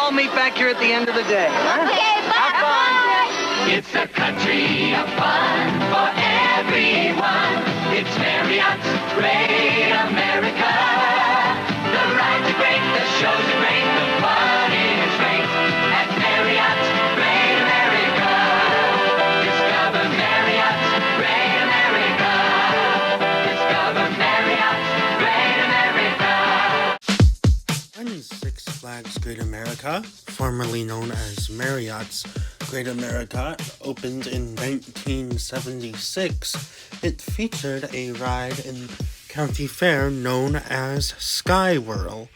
all meet back here at the end of the day. Huh? Okay, bye. It's a country of fun for everyone. It's Marriott's Great America. The rides are great, the shows are great, the fun is great at Marriott's Great America. Discover Marriott's Great America. Discover Marriott's Great America. When Six Flags Great America, formerly known as Marriott's Great America, opened in 1976, it featured a ride in County Fair known as Sky Whirl.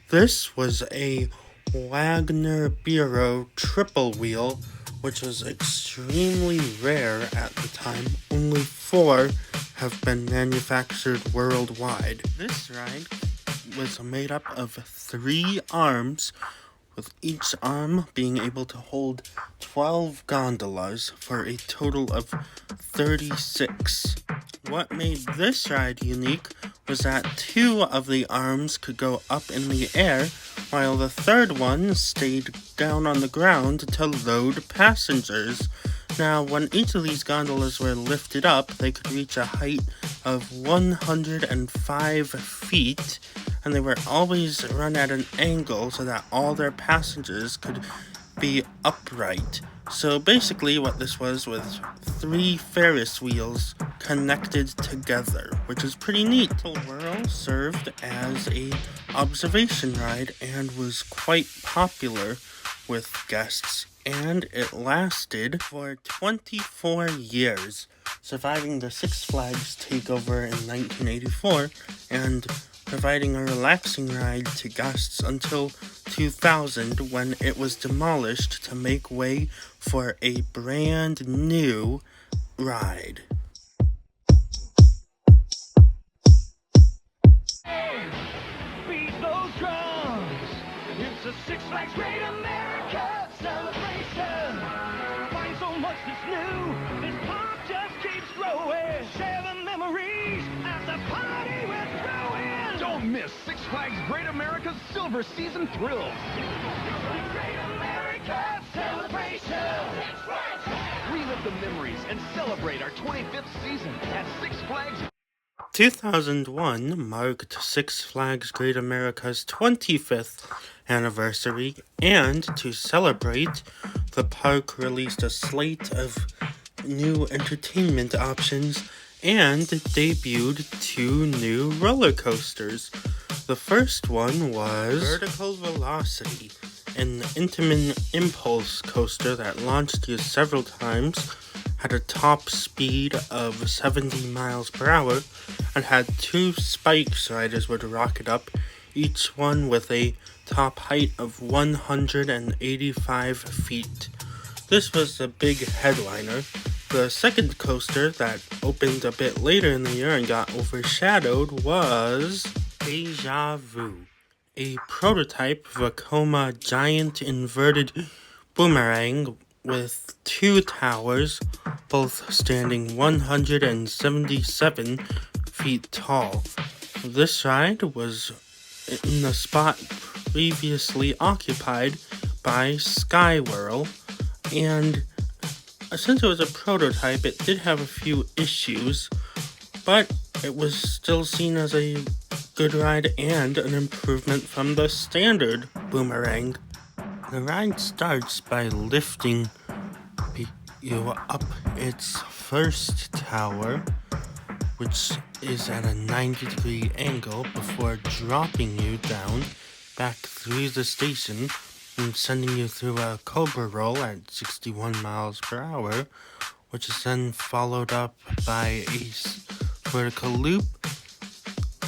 This was a Wagner Bureau triple wheel, which was extremely rare at the time. Only 4 have been manufactured worldwide. This ride was made up of 3 arms, with each arm being able to hold 12 gondolas for a total of 36. What made this ride unique was that 2 of the arms could go up in the air, while the third one stayed down on the ground to load passengers. Now, when each of these gondolas were lifted up, they could reach a height of 105 feet, and they were always run at an angle so that all their passengers could be upright. So basically what this was 3 Ferris wheels connected together, which is pretty neat. The Whirl served as a observation ride and was quite popular with guests, and it lasted for 24 years, surviving the Six Flags takeover in 1984 and providing a relaxing ride to guests until 2000, when it was demolished to make way for a brand new ride. Beat those drums. It's a Six Flags Great America celebration. Find so much that's new. This park just keeps growing. Share the memories as the party we're throwing. Don't miss Six Flags Great America's Silver Season thrills. Great America celebration. Relive the memories and celebrate our 25th season at Six Flags. 2001 marked Six Flags Great America's 25th anniversary, and to celebrate, the park released a slate of new entertainment options and debuted 2 new roller coasters. The first one was Vertical Velocity, an Intamin Impulse coaster that launched several times, had a top speed of 70 miles per hour, and had 2 spikes riders would rocket up, each one with a top height of 185 feet. This was a big headliner. The second coaster that opened a bit later in the year and got overshadowed was Deja Vu, a prototype Vekoma giant inverted boomerang with 2 towers, both standing 177 feet tall. This ride was in the spot previously occupied by Sky Whirl, and since it was a prototype, it did have a few issues, but it was still seen as a good ride and an improvement from the standard boomerang. The ride starts by lifting you up its first tower, which is at a 90-degree angle, before dropping you down back through the station and sending you through a cobra roll at 61 miles per hour, which is then followed up by a vertical loop.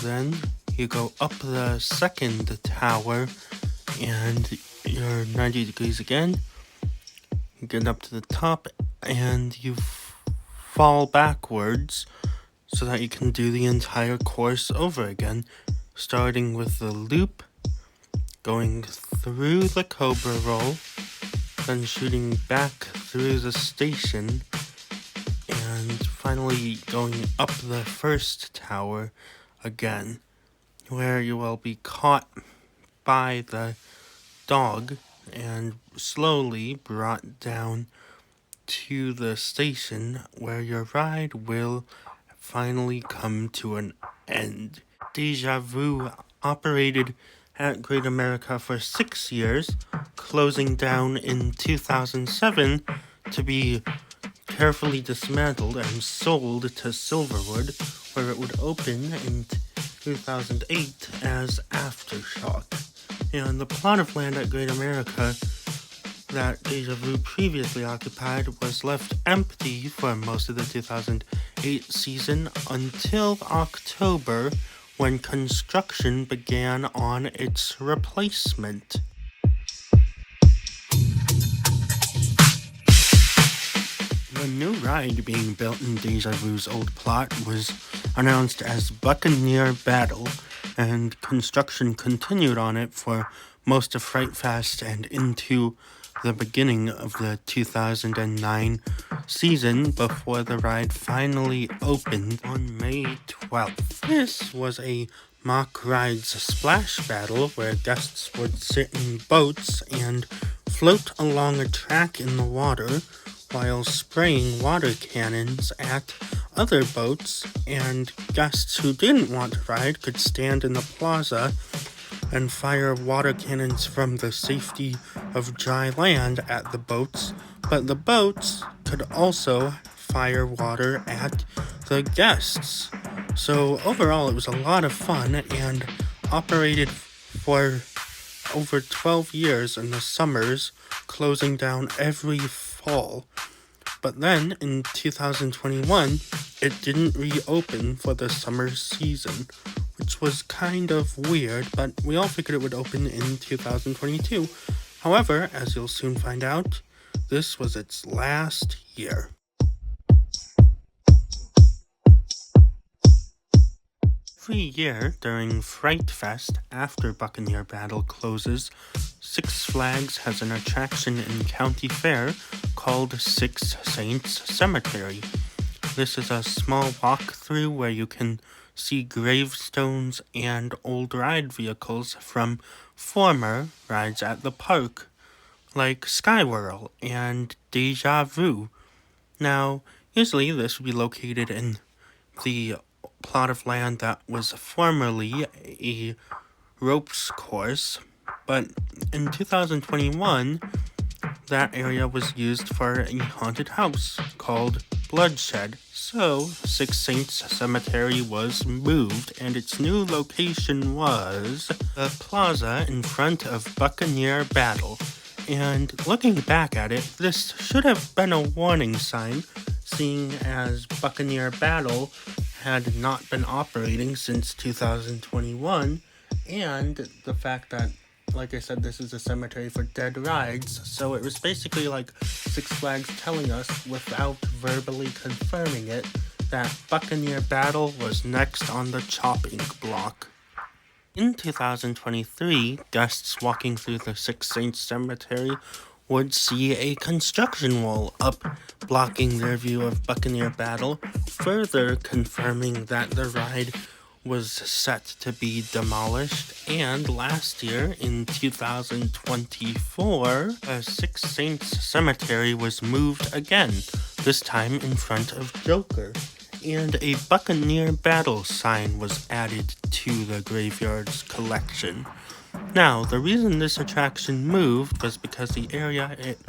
Then you go up the second tower and you're 90 degrees again. You get up to the top and you fall backwards so that you can do the entire course over again, starting with the loop, going through the cobra roll, then shooting back through the station, and finally going up the first tower again, where you will be caught by the dog and slowly brought down to the station where your ride will finally come to an end. Deja Vu operated at Great America for 6 years, closing down in 2007 to be carefully dismantled and sold to Silverwood, where it would open in 2008 as Aftershock. And the plot of land at Great America that Deja Vu previously occupied was left empty for most of the 2008 season until October, when construction began on its replacement. The new ride being built in Deja Vu's old plot was announced as Buccaneer Battle, and construction continued on it for most of Fright Fest and into the beginning of the 2009 season before the ride finally opened on May 12th. This was a mock rides splash battle where guests would sit in boats and float along a track in the water while spraying water cannons at other boats, and guests who didn't want to ride could stand in the plaza and fire water cannons from the safety of dry land at the boats, but the boats could also fire water at the guests. So overall, it was a lot of fun and operated for over 12 years in the summers, closing down every fall. But then, in 2021, it didn't reopen for the summer season, which was kind of weird, but we all figured it would open in 2022. However, as you'll soon find out, this was its last year. Every year during Fright Fest, after Buccaneer Battle closes, Six Flags has an attraction in County Fair called Six Saints Cemetery. This is a small walkthrough where you can see gravestones and old ride vehicles from former rides at the park, like Skywhirl and Deja Vu. Now, usually this would be located in the plot of land that was formerly a ropes course, but in 2021, that area was used for a haunted house called Bloodshed. So, Six Saints Cemetery was moved, and its new location was the plaza in front of Buccaneer Battle. And looking back at it, this should have been a warning sign, seeing as Buccaneer Battle had not been operating since 2021, and the fact that, like I said, this is a cemetery for dead rides, so it was basically like Six Flags telling us, without verbally confirming it, that Buccaneer Battle was next on the chopping block. In 2023, guests walking through the Six Saints Cemetery would see a construction wall up, blocking their view of Buccaneer Battle, further confirming that the ride was set to be demolished. And last year, in 2024, the Six Saints Cemetery was moved again, this time in front of Joker, and a Buccaneer Battle sign was added to the graveyard's collection. Now, the reason this attraction moved was because the area it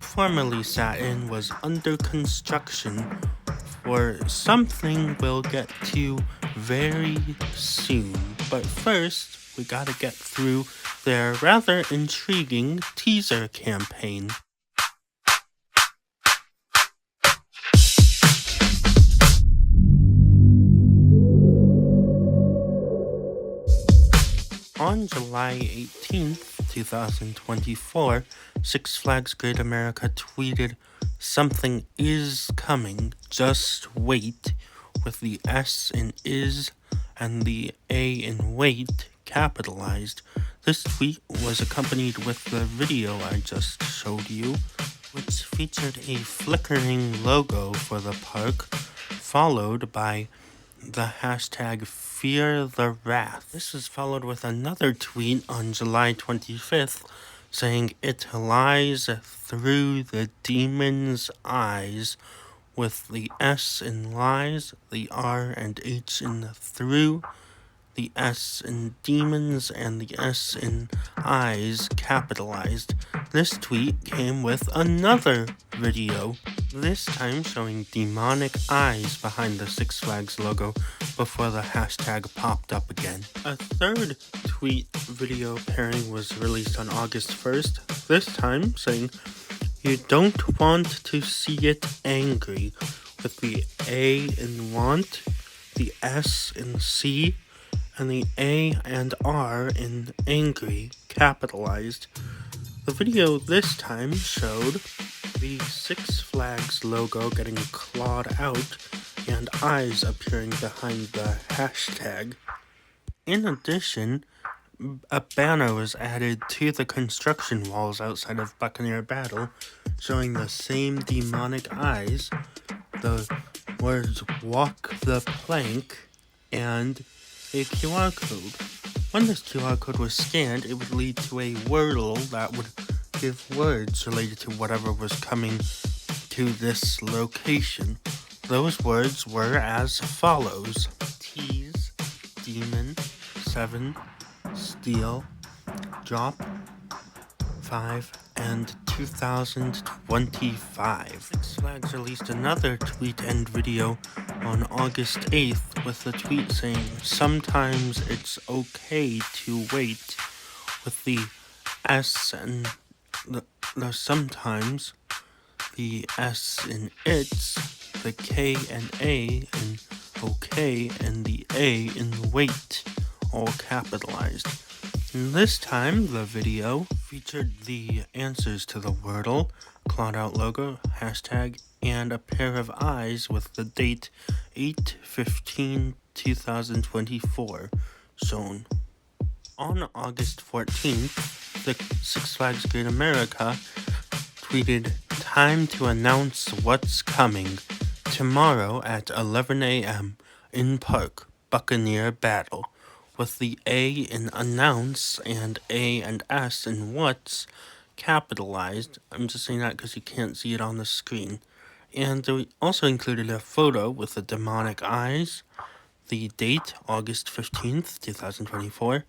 formerly sat in was under construction for something we'll get to very soon. But first, we gotta get through their rather intriguing teaser campaign. On July 18th, 2024, Six Flags Great America tweeted, "Something is coming, just wait," with the S in is and the A in wait capitalized. This tweet was accompanied with the video I just showed you, which featured a flickering logo for the park, followed by the hashtag Fear the Wrath. This was followed with another tweet on July 25th saying it lies through the demon's eyes, with the S in lies, the R and H in through, the S in demons, and the S in eyes capitalized. This tweet came with another video, this time showing demonic eyes behind the Six Flags logo before the hashtag popped up again. A third tweet video pairing was released on August 1st, this time saying, "You don't want to see it angry," with the A in want, the S in see, and the A and R in angry capitalized. The video this time showed the Six Flags logo getting clawed out and eyes appearing behind the hashtag. In addition, a banner was added to the construction walls outside of Buccaneer Battle, showing the same demonic eyes, the words "walk the plank," and a QR code. When this QR code was scanned, it would lead to a wordle that would give words related to whatever was coming to this location. Those words were as follows: tease, demon, 7, steal, drop, 5, and 2025. Six Flags released another tweet and video on August 8th with a tweet saying, "Sometimes it's okay to wait," with the S and the sometimes, the S in it's, the K and A in okay, and the A in wait, all capitalized. And this time, the video featured the answers to the wordle, clawed out logo, hashtag, and a pair of eyes with the date 8/15/2024 shown. On August 14th, the Six Flags Great America tweeted, "Time to announce what's coming. Tomorrow at 11 a.m. in Park, Buccaneer Battle," with the A in announce and A and S in what's capitalized. I'm just saying that because you can't see it on the screen. And they also included a photo with the demonic eyes, the date, August 15th, 2024,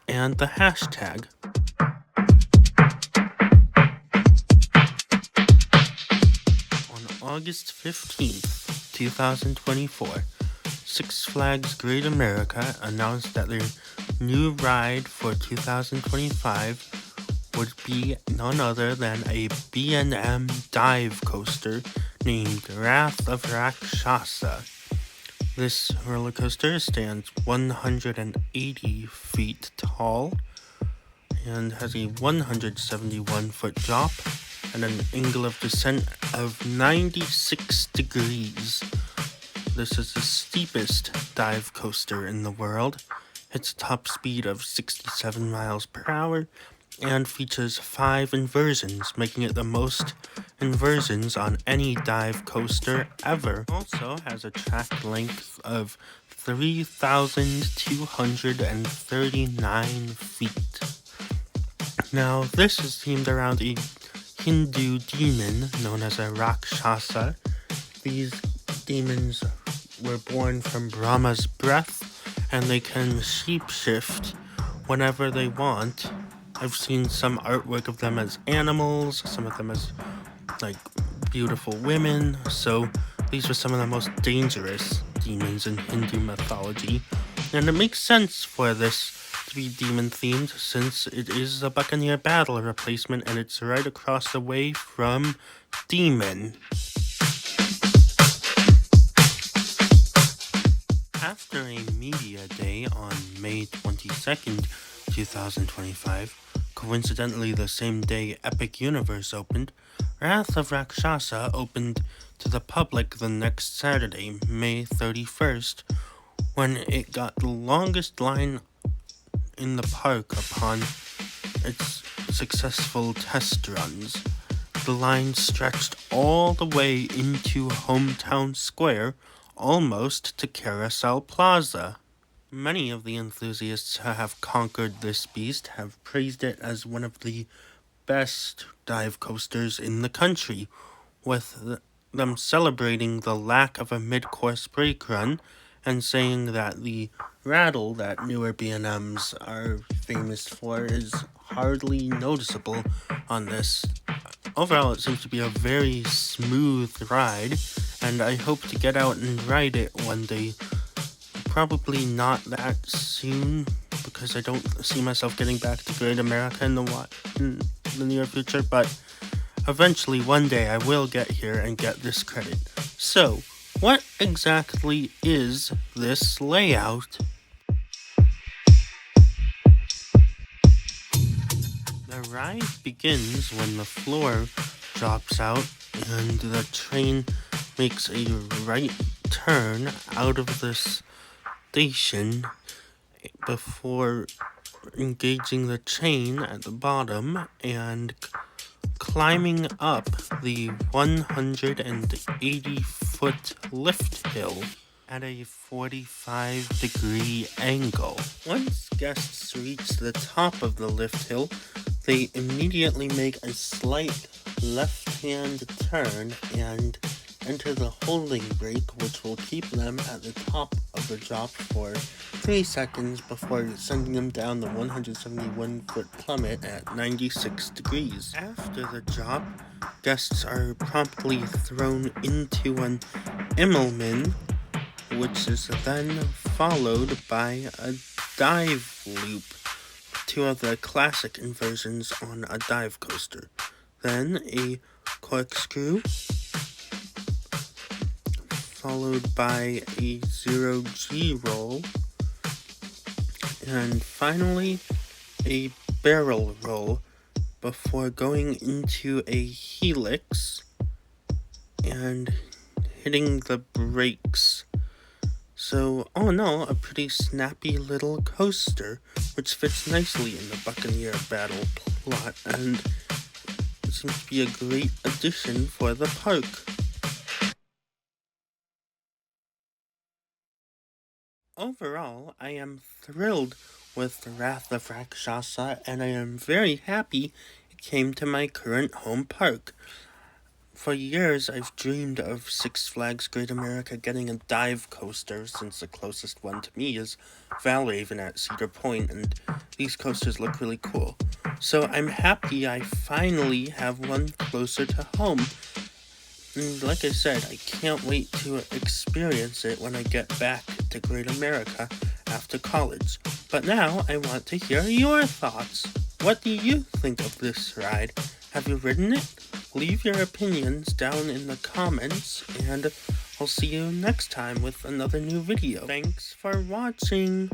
and the hashtag. On August 15th, 2024, Six Flags Great America announced that their new ride for 2025 would be none other than a B&M dive coaster named Wrath of Rakshasa. This roller coaster stands 180 feet tall and has a 171-foot drop and an angle of descent of 96 degrees. This is the steepest dive coaster in the world. It's a top speed of 67 miles per hour and features 5 inversions, making it the most inversions on any dive coaster ever. It also has a track length of 3,239 feet. Now, this is themed around a Hindu demon known as a Rakshasa. These demons were born from Brahma's breath, and they can shapeshift whenever they want. I've seen some artwork of them as animals, some of them as, beautiful women, so these were some of the most dangerous demons in Hindu mythology. And it makes sense for this to be demon-themed, since it is a Buccaneer Battle replacement, and it's right across the way from Demon. After a media day on May 22nd, 2025, coincidentally the same day Epic Universe opened, Wrath of Rakshasa opened to the public the next Saturday, May 31st, when it got the longest line in the park upon its successful test runs. The line stretched all the way into Hometown Square, almost to Carousel Plaza. Many of the enthusiasts who have conquered this beast have praised it as one of the best dive coasters in the country, with them celebrating the lack of a mid-course brake run and saying that the rattle that newer B&Ms are famous for is hardly noticeable on this. Overall, it seems to be a very smooth ride, and I hope to get out and ride it one day. Probably not that soon, because I don't see myself getting back to Great America in the near future, but eventually one day I will get here and get this credit. So, what exactly is this layout? The ride begins when the floor drops out and the train makes a right turn out of the station before engaging the chain at the bottom and climbing up the 180-foot lift hill at a 45-degree angle. Once guests reach the top of the lift hill, they immediately make a slight left-hand turn and enter the holding brake, which will keep them at the top of the drop for 3 seconds before sending them down the 171-foot plummet at 96 degrees. After the drop, guests are promptly thrown into an Immelman, which is then followed by a dive loop, 2 of the classic inversions on a dive coaster. Then a corkscrew, followed by a 0G roll, and finally a barrel roll before going into a helix and hitting the brakes. So, all in all, a pretty snappy little coaster, which fits nicely in the Buccaneer battle plot, and seems to be a great addition for the park. Overall, I am thrilled with the Wrath of Rakshasa, and I am very happy it came to my current home park. For years, I've dreamed of Six Flags Great America getting a dive coaster, since the closest one to me is Valraven at Cedar Point, and these coasters look really cool. So I'm happy I finally have one closer to home. And like I said, I can't wait to experience it when I get back to Great America after college. But now I want to hear your thoughts. What do you think of this ride? Have you ridden it? Leave your opinions down in the comments, and I'll see you next time with another new video. Thanks for watching!